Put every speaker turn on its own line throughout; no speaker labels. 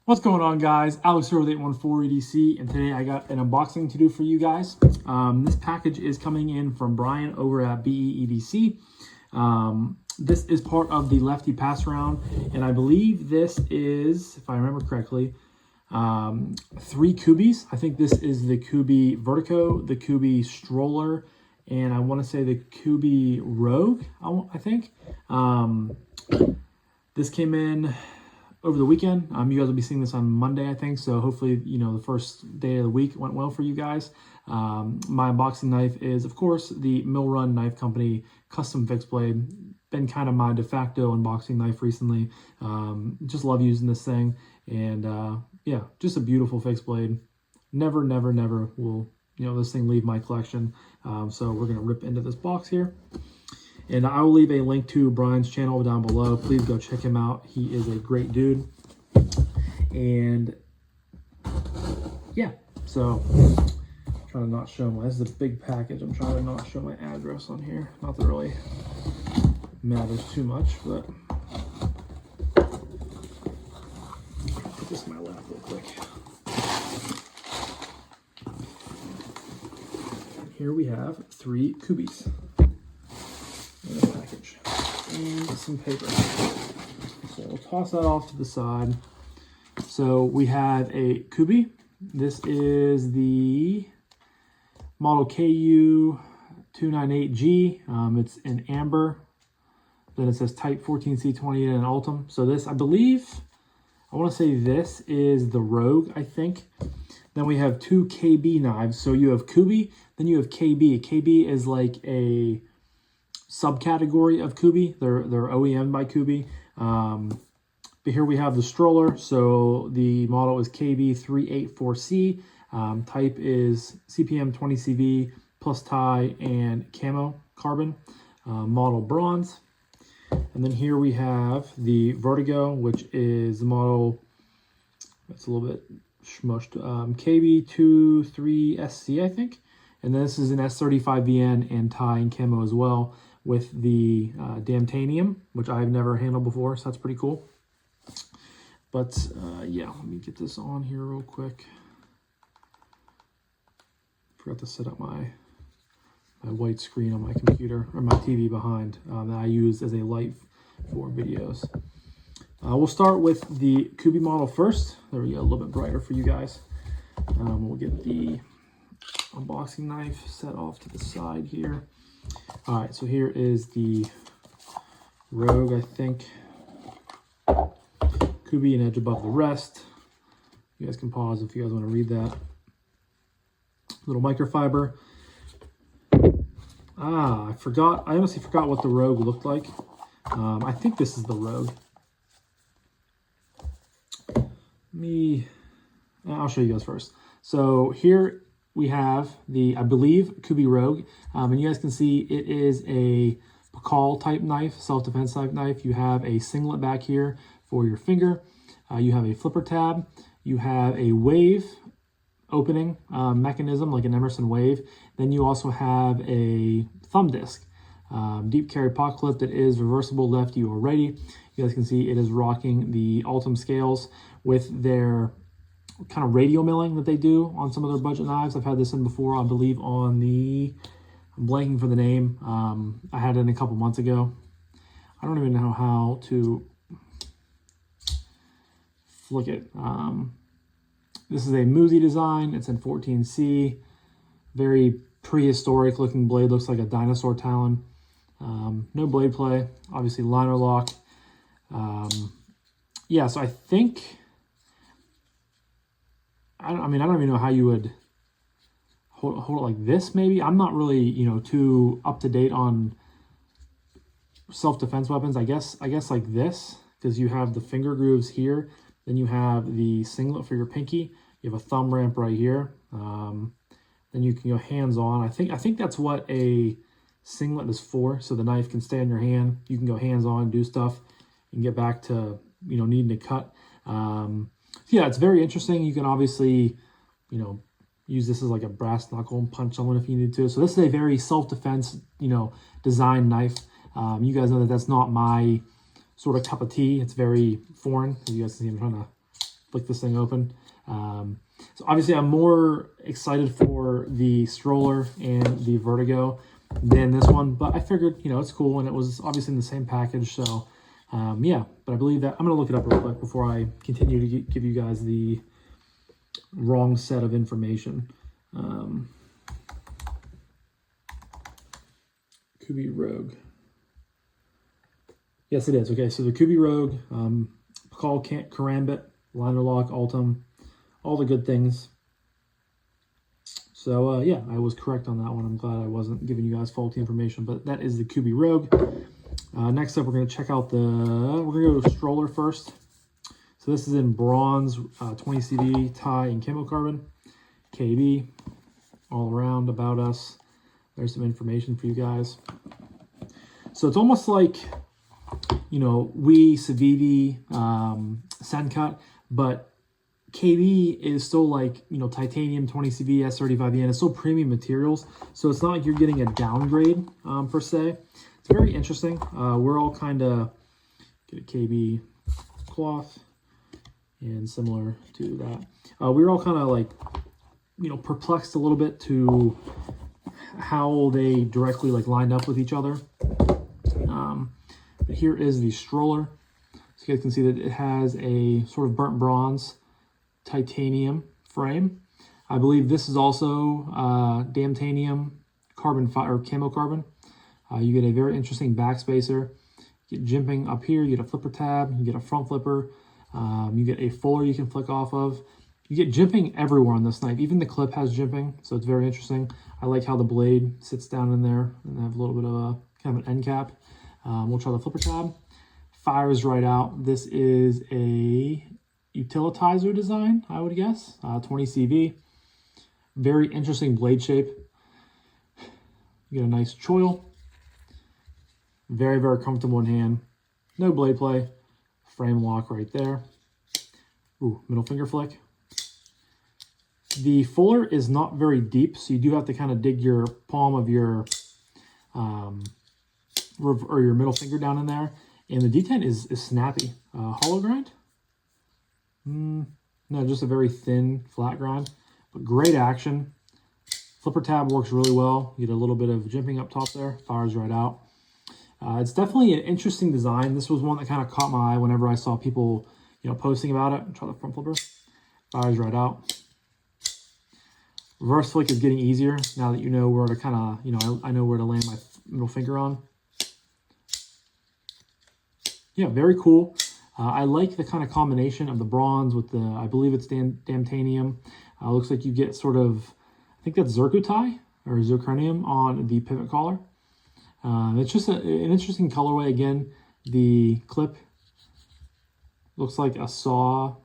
What's going on, guys? Alex here with 814 EDC, and today I got an unboxing to do for you guys. This package is coming in from Brian over at BEEDC. This is part of the Lefty passaround, and I believe this is, if I remember correctly, 3 Kubeys. I think this is the Kubey Vertigo, the Kubey Stroller, and I want to say the Kubey Rogue, I think. This came in over the weekend. You guys will be seeing this on Monday, I think. So hopefully, you know, the first day of the week went well for you guys. My unboxing knife is, of course, the Mill Run Knife Company custom fixed blade. Been kind of my de facto unboxing knife recently. Just love using this thing. And yeah, just a beautiful fixed blade. Never will, you know, this thing leave my collection. So we're going to rip into this box here. And I will leave a link to Brian's channel down below. Please go check him out. He is a great dude. And yeah, so I'm trying to not show my, this is a big package. I'm trying to not show my address on here. Not that it really matters too much, but put this in my lap real quick. And here we have 3 Kubeys. In a package and some paper. So we'll toss that off to the side. So we have a Kubey. This is the model KU298G. It's in amber. Then it says Type 14C28 and Ultim. So this, I believe, I want to say this is the Rogue, I think. Then we have 2 KB knives. So you have Kubey, then you have KB. KB is like a subcategory of Kubey. They're OEM by Kubey. But here we have the stroller. So the model is KB384C. Type is CPM 20CV plus tie and camo carbon. Model bronze. And then here we have the Vertigo, which is the model, it's a little bit smushed, KB23SC, I think. And then this is an S35VN and tie and camo as well, with the Damtanium, which I've never handled before, so that's pretty cool. But yeah, let me get this on here real quick. Forgot to set up my white screen on my computer, or my TV behind, that I use as a light for videos. We'll start with the Kubey model first. There we go, a little bit brighter for you guys. We'll get the unboxing knife set off to the side here. All right, so here is the Rogue, I think. Kubey, an edge above the rest. You guys can pause if you guys want to read that. Little microfiber. I forgot. I honestly forgot what the Rogue looked like. I think this is the Rogue. I'll show you guys first. So here we have the, I believe, Kubey Rogue. And you guys can see it is a Pakal type knife, self-defense type knife. You have a singlet back here for your finger. You have a flipper tab. You have a wave opening mechanism, like an Emerson wave. Then you also have a thumb disc. Deep carry pot clip that is reversible lefty or righty. You guys can see it is rocking the Ultim scales with their kind of radial milling that they do on some of their budget knives. I've had this in before, I believe on the, I'm blanking for the name. I had it in a couple months ago. I don't even know how to flick it. This is a Musi design. It's in 14C. Very prehistoric looking blade. Looks like a dinosaur talon. No blade play. Obviously liner lock. Yeah, so I think, I don't even know how you would hold it like this, maybe. I'm not really, you know, too up to date on self-defense weapons. I guess like this, because you have the finger grooves here. Then you have the singlet for your pinky. You have a thumb ramp right here. Then you can go hands-on. I think that's what a singlet is for, so the knife can stay in your hand. You can go hands-on and do stuff. You can get back to, you know, needing to cut. Yeah, it's very interesting. You can obviously, you know, use this as like a brass knuckle and punch someone if you need to. So this is a very self-defense, you know, design knife. You guys know that that's not my sort of cup of tea. It's very foreign. As you guys can see, I'm trying to flick this thing open. So obviously I'm more excited for the stroller and the Vertigo than this one, but I figured, you know, it's cool, and it was obviously in the same package. So yeah, but I believe that I'm going to look it up real quick before I continue to give you guys the wrong set of information. Kubey Rogue. Yes, it is. Okay, so the Kubey Rogue, Pakal Karambit, liner lock, Altum, all the good things. So yeah, I was correct on that one. I'm glad I wasn't giving you guys faulty information, but that is the Kubey Rogue. Next up, we're going to check out we're going to go to stroller first. So this is in bronze, 20 CV, tie, and camo carbon. KB, all around, about us. There's some information for you guys. So it's almost like, you know, Civivi, Sencut, but KB is still like, you know, titanium, 20 CV, S35EN. It's still premium materials. So it's not like you're getting a downgrade per se. It's very interesting. We're all kind of, get a KB cloth and similar to that. We were all kind of like, you know, perplexed a little bit to how they directly like lined up with each other. But here is the stroller. So you guys can see that it has a sort of burnt bronze titanium frame. I believe this is also damtanium carbon or camo carbon. You get a very interesting back spacer. You get jimping up here. You get a flipper tab. You get a front flipper. You get a fuller you can flick off of. You get jimping everywhere on this knife. Even the clip has jimping, so it's very interesting. I like how the blade sits down in there, and I have a little bit of a kind of an end cap. We'll try the flipper tab. Fires right out. This is a utilitizer design, I would guess. 20 CV. Very interesting blade shape. You get a nice choil. Very, very comfortable in hand. No blade play. Frame lock right there. Ooh, middle finger flick. The fuller is not very deep, so you do have to kind of dig your palm of your or your middle finger down in there. And the detent is snappy. Hollow grind? No, just a very thin, flat grind. But great action. Flipper tab works really well. You get a little bit of jimping up top there. Fires right out. It's definitely an interesting design. This was one that kind of caught my eye whenever I saw people, you know, posting about it. Try the front flipper. Fires right out. Reverse flick is getting easier now that you know where to kind of, you know, I know where to land my middle finger on. Yeah, very cool. I like the kind of combination of the bronze with the, I believe it's damtanium. Looks like you get sort of, I think that's zircotai or zirconium on the pivot collar. It's just an interesting colorway. Again, the clip looks like a saw,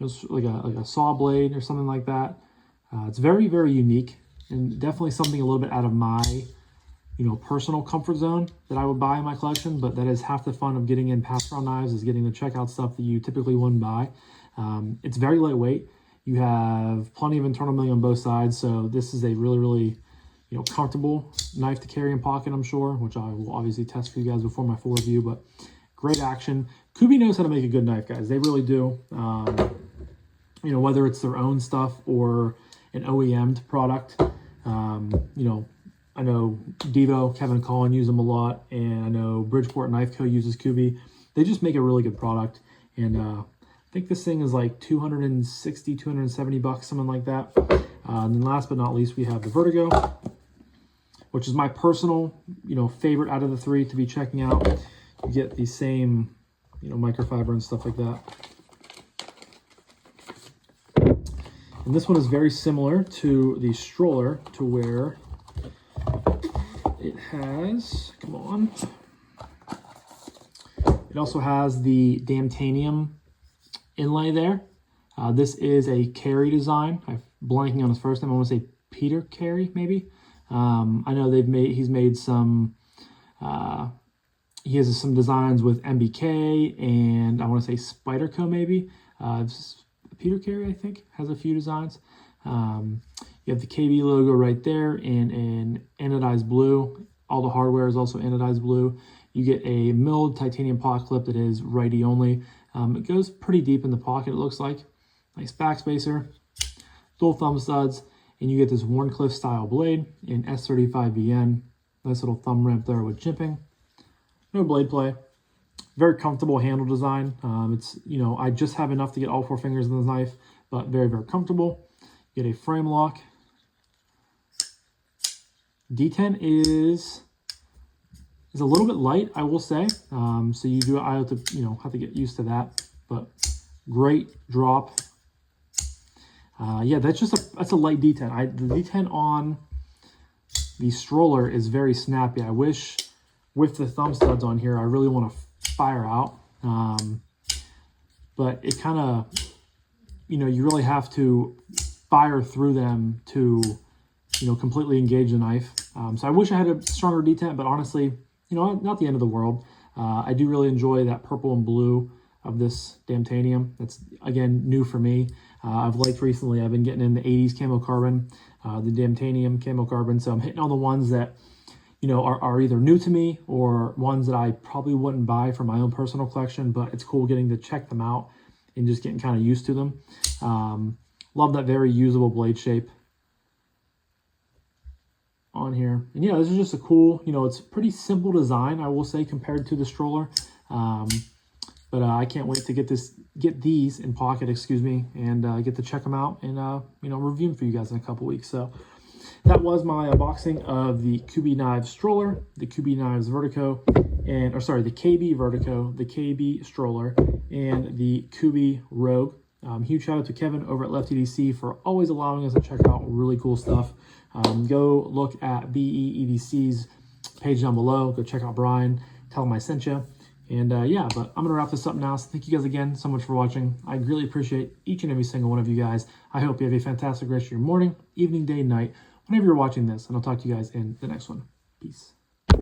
it's like a saw blade or something like that. It's very, very unique and definitely something a little bit out of my, you know, personal comfort zone that I would buy in my collection. But that is half the fun of getting in passaround knives, is getting to check out stuff that you typically wouldn't buy. It's very lightweight. You have plenty of internal milling on both sides, so this is a really, really, you know, comfortable knife to carry in pocket, I'm sure, which I will obviously test for you guys before my full review. But great action. Kubey knows how to make a good knife, guys. They really do. You know, whether it's their own stuff or an OEM'd product. You know, I know Devo, Kevin Collin use them a lot, and I know Bridgeport Knife Co. uses Kubey. They just make a really good product, and I think this thing is like 260, 270 bucks, something like that. And then last but not least, we have the Vertigo, which is my personal, you know, favorite out of the three to be checking out. You get the same, you know, microfiber and stuff like that. And this one is very similar to the stroller, to where it has, come on, it also has the damtanium inlay there. This is a Carey design. I'm blanking on his first name. I want to say Peter Carey, maybe. I know he's made some, he has some designs with MBK and I want to say Spyderco, maybe. Peter Carey, I think, has a few designs. You have the KB logo right there in an anodized blue. All the hardware is also anodized blue. You get a milled titanium pot clip that is righty only. It goes pretty deep in the pocket, it looks like. Nice back spacer, dual thumb studs, and you get this Warncliffe style blade in S35VN. Nice little thumb ramp there with jimping. No blade play. Very comfortable handle design. It's, you know, I just have enough to get all 4 fingers in this knife, but very, very comfortable. You get a frame lock. D10 is a little bit light, I will say. So I have to, you know, have to get used to that. But great drop. Yeah, that's a light D10. The D10 on the stroller is very snappy. I wish with the thumb studs on here, I really want to fire out. But it kind of, you know, you really have to fire through them to, you know, completely engage the knife. So I wish I had a stronger D10, but honestly, you know, not the end of the world. I do really enjoy that purple and blue of this Damtanium. That's, again, new for me. I've liked recently, I've been getting in the 80s camo carbon, the Damtanium camo carbon. So I'm hitting all the ones that, you know, are either new to me or ones that I probably wouldn't buy for my own personal collection, but it's cool getting to check them out and just getting kind of used to them. Love that very usable blade shape on here. And yeah, this is just a cool, you know, it's pretty simple design, I will say, compared to the stroller. But I can't wait to get these in pocket, excuse me, and get to check them out and, you know, review them for you guys in a couple weeks. So that was my unboxing of the Kubey Knives stroller, the Kubey Knives Vertigo, the KB Vertigo, the KB stroller, and the Kubey Rogue. Huge shout out to Kevin over at Lefty DC for always allowing us to check out really cool stuff. Go look at BEEDC's page down below. Go check out Brian. Tell him I sent you. And yeah, but I'm going to wrap this up now. So thank you guys again so much for watching. I really appreciate each and every single one of you guys. I hope you have a fantastic rest of your morning, evening, day, night, whenever you're watching this. And I'll talk to you guys in the next one. Peace.